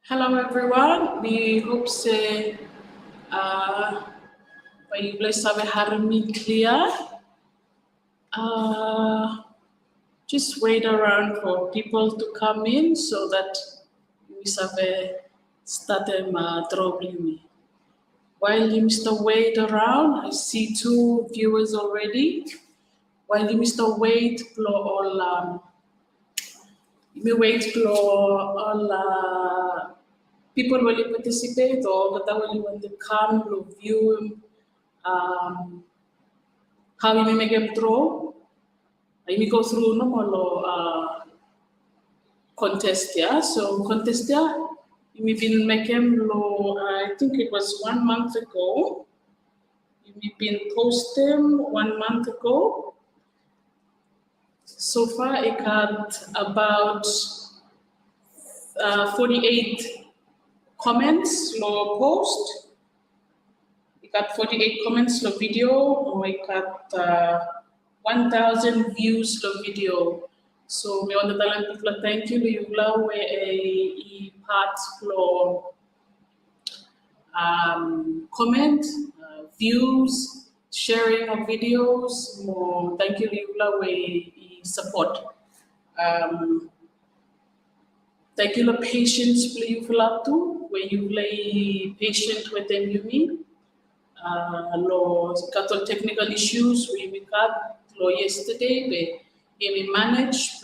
Hello everyone. We hope say by you bless have me clear. Just wait around for people to come in so that we have start them drawing. While you Mr. wait around, I see two viewers already. While you Mr. wait for all you wait for all people will participate or that will when they come to view how you may make them draw. I may go through normal contest, yeah. So contest, yeah, you may been making low. I think it was 1 month ago. You may been posting 1 month ago. So far, I got about 48 comments low post. We got 48 comments low video. We got 1,000 views low video. So we want to tell people thank you. You allow a part flow comment, views, sharing of videos. More thank you. You allow a support. Thank you. Patience. Play you fill up too. Where you play patient with them. You mean. Got technical issues we got yesterday. We manage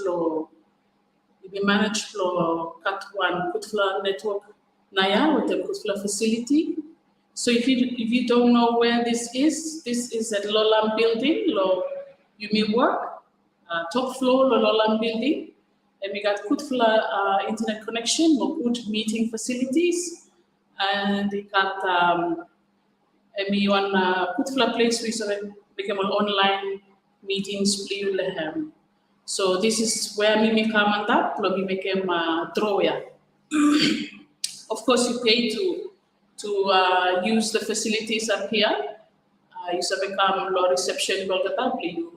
cut one Kutfla network Naya with the Kutfla facility. So if you don't know where this is at Lolam building, you may work, top floor Lolam building. And we got Kutfla internet connection, good meeting facilities, and they got we want Kutfla place we become an online meetings play. So this is where we come and up, we became drawer. Of course, you pay to use the facilities up here. You become law reception, you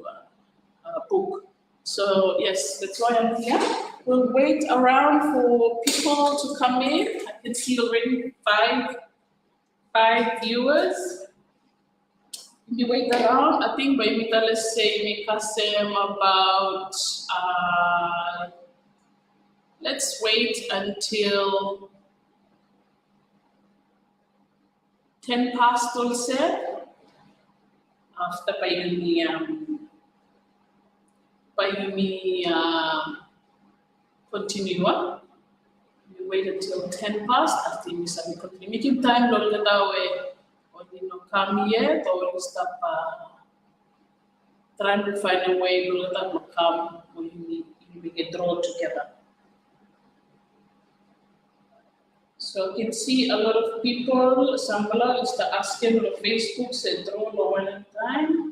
book. So yes, that's why I'm here. We'll wait around for people to come in. I can see already five viewers. If you wait around, I think by me, let's say, make us about, let's wait until 10 past also. After by me continue on. We wait until 10 past after we continue. Making time, or you know, come yet, or you stop trying to find a way to let them come when you get drawn together. So you can see a lot of people, Sambala is asking on Facebook, say draw one at a time.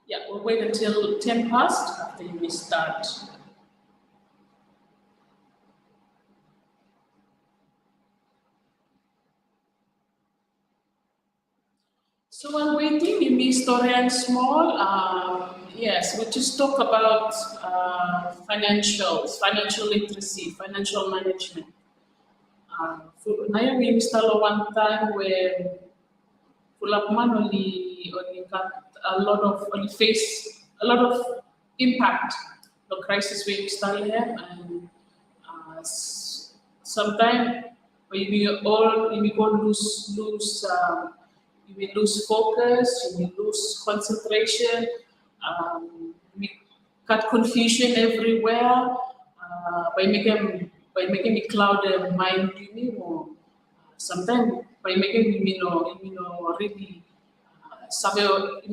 Yeah, we'll wait until 10 past after we start. So while waiting, you may story and small. Yes, we just talk about financials, financial literacy, financial management. Now we install one time where Fulapman only got a lot of face a lot of impact the crisis we install here, and sometimes we go lose you will lose focus, you will lose concentration, we got confusion everywhere by making it cloud mind you know, sometimes by making really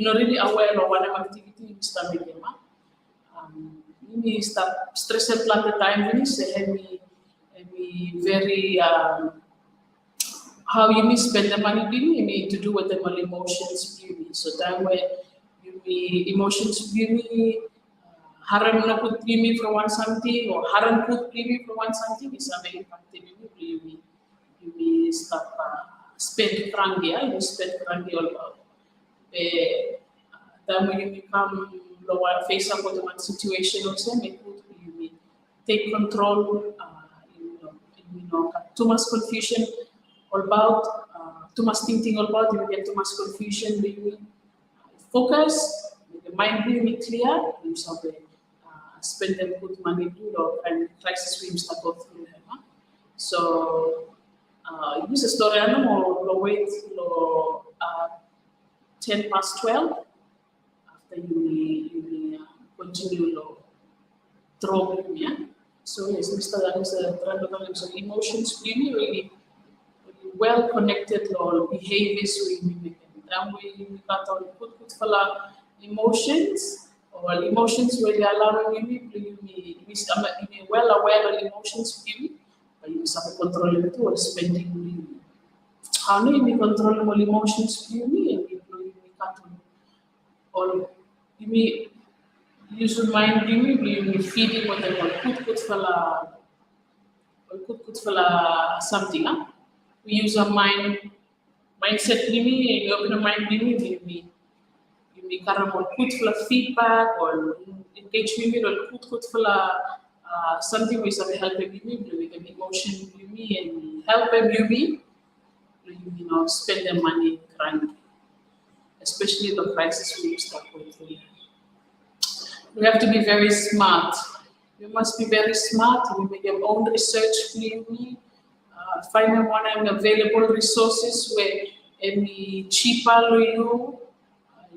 really aware of whatever activity you start making. You start stressed at the time when you very how you spend the money you need to do with the money emotions. So that way you be emotions Haram no put primi for one something or haram put primi for one something is a very impacted you start spend frangia, you spend frangia all about. Then when you become lower face up with one situation also, you take control, too much confusion all about, too much thinking all about, you get too much confusion, really focus, the mind really clear, you spend them good money to and crisis streams that go through them. Huh? So use a story or wait 10 past 12 after you continue throw yeah. So yes, Mr. That is a trend so emotions really well connected or behaviors we and we got on good for emotions or emotions really allowing you well aware of emotions but you have control it or spending how do you control all emotions and you got on or you use your mind you feeding what they want good for something huh? We use our mindset you open your mind you karang good for feedback or engage or good for something we have help them with emotion and help them spend their money cranky, especially the crisis we start going through. We have to be very smart. You must be very smart. You make your own research. Find one and available resources where any cheaper you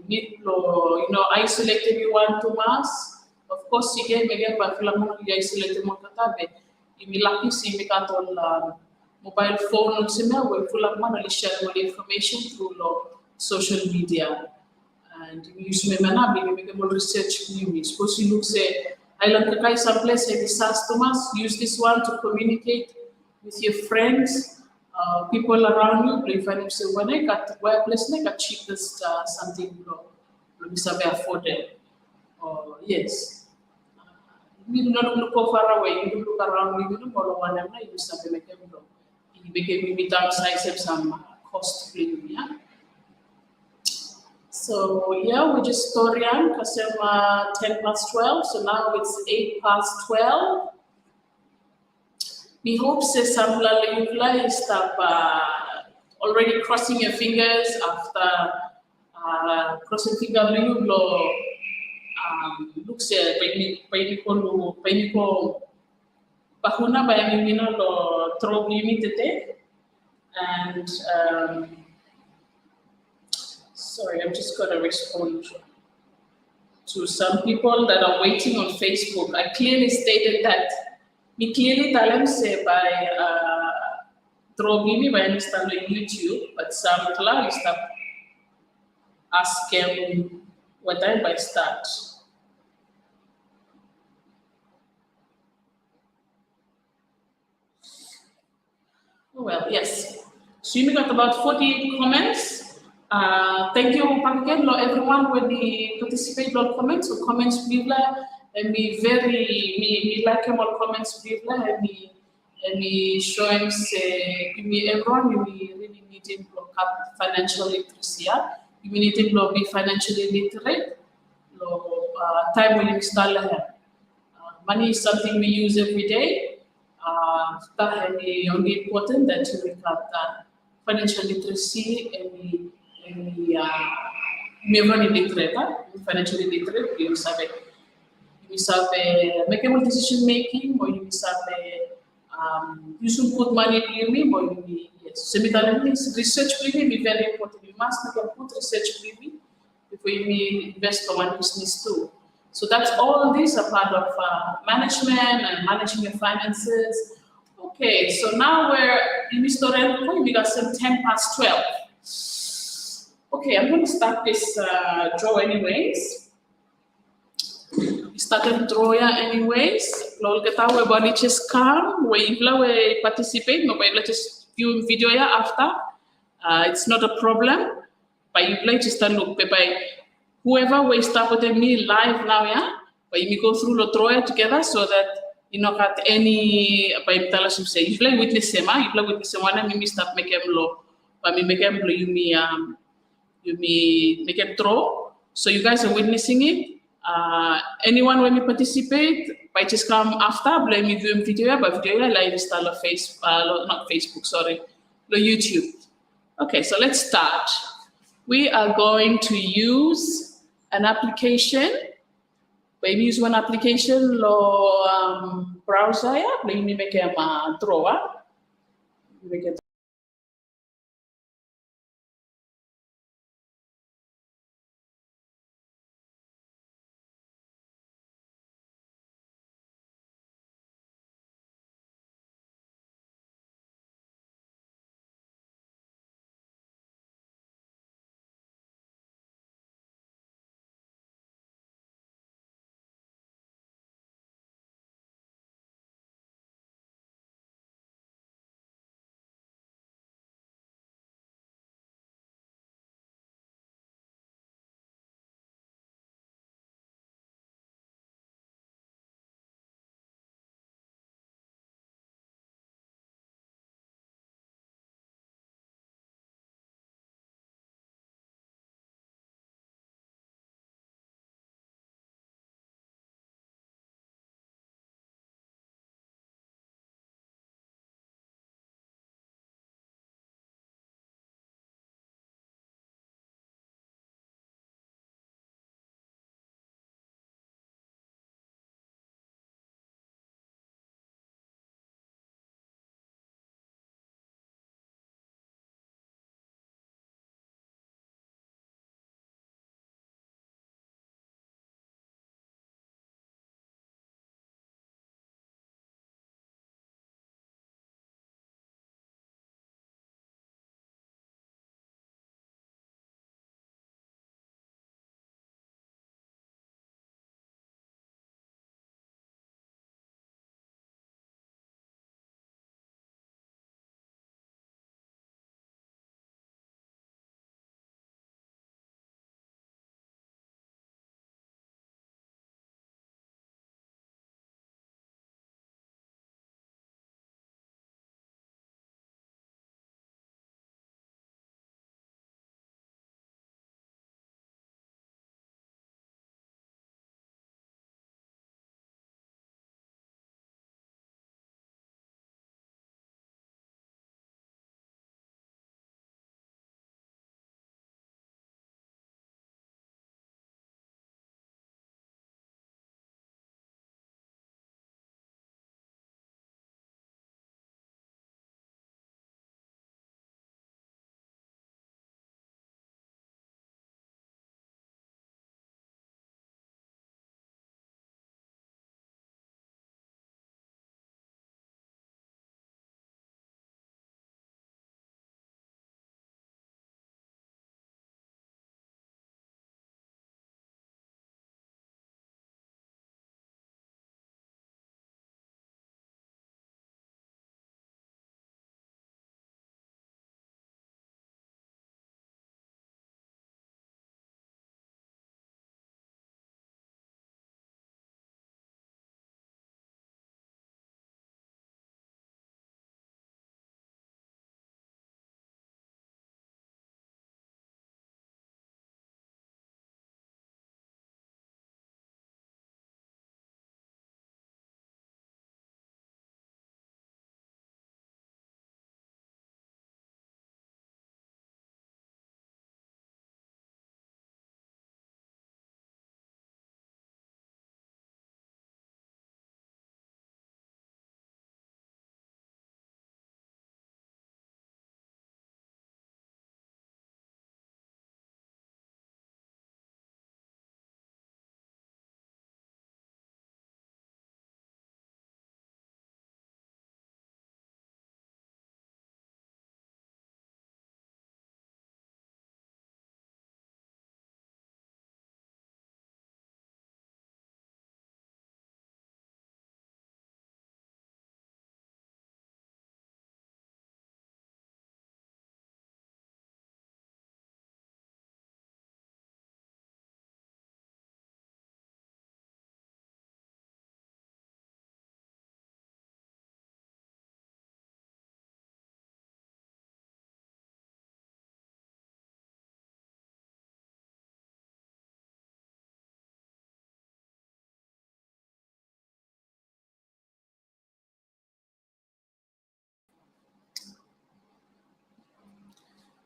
need isolate everyone to mass. Of course, you can again, but you isolate more katabe. You lucky see me cut on mobile phone where full of money share more information through social media. And you use me you make more research suppose you look say I like some place use this one to communicate with your friends, people around you. If I say when I got where place like cheapest something let me say affordable. Yes. You do not look far away, you look around you don't follow one and you say make them you became me downsize some cost yeah. So yeah, we just story on because 10 past 12, so now it's 8 past 12. We hope some you stop already crossing your fingers after crossing finger looks bahuna by throw limited and sorry, I'm just gonna respond to some people that are waiting on Facebook. I clearly stated that me clearly tell them say by Drogini by understand on YouTube, but some clearly stop asking what time I start. Oh, well, yes. So you got about 48 comments. Thank you, Pakikan, everyone when they participate in comments or comments and me very me like them all comments and me show him say me everyone you really need to have financial literacy. You need to be financially literate. Time when you start money is something we use every day. That is only important that you have financial literacy and everyone literate, financially literate, you have making decision making, or you have you should put money in you, or you yes. So research be very important. You must make a good research before you invest in one business too. So that's all these are part of management and managing your finances. Okay, so now we're in this story. We got some 10 past 12. Okay, I'm going to start this draw anyways. Started draw anyways. Lol kita we body just come. We participate. No, we just view video after. It's not a problem. But you like just look by whoever we start with me live now, yeah. But you may go through the Troya together so that you know got any by Mitalasum say you play witness sema, you play witness one and you start make them low. But me make them low, you may make them throw. So you guys are witnessing it. Anyone when you participate, by just come after, blame me view video, but video live style of not Facebook, sorry, the YouTube. Okay, so let's start. We are going to use an application. Maybe use one application lo browser ya, maybe make a drawer. Make it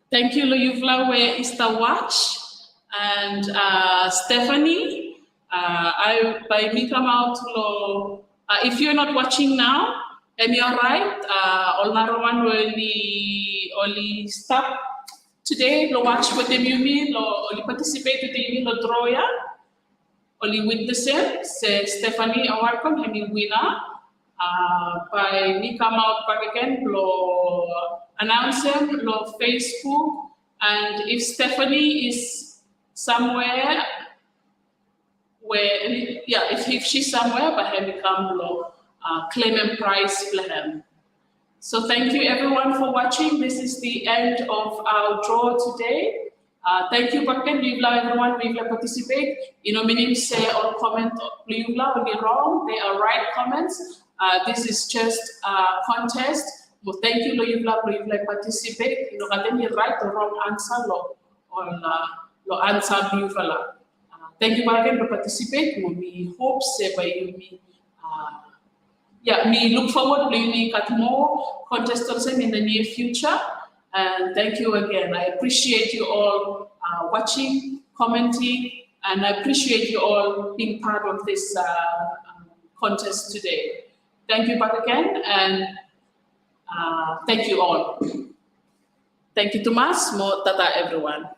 Thank you, Loyuvla, where is the watch? And Stephanie, I by me come out lo. If you're not watching now, am you alright? All naroman only stop today. Lo watch with them you mean, lo only participate with them lo droya. Only witnessing, say Stephanie, welcome, hemi winner. By me come out back again, lo announce him, lo Facebook, and if Stephanie is somewhere where, yeah, if she's somewhere, but hemi come lo claim and prize for him. So thank you everyone for watching. This is the end of our draw today. Thank you, Bakken. Everyone, we will participate. Meaning say or comment, will be wrong. They are right comments. This is just a contest. Well, thank you, we will participate. You right or wrong answer, or answer Biyuvala. Thank you, Bakken, for participate. We hope say by you me. Yeah, me look forward to you at more contestants in the near future. And thank you again. I appreciate you all watching, commenting, and I appreciate you all being part of this contest today. Thank you back again, and thank you all. Thank you, Tomas. Mo tata, everyone.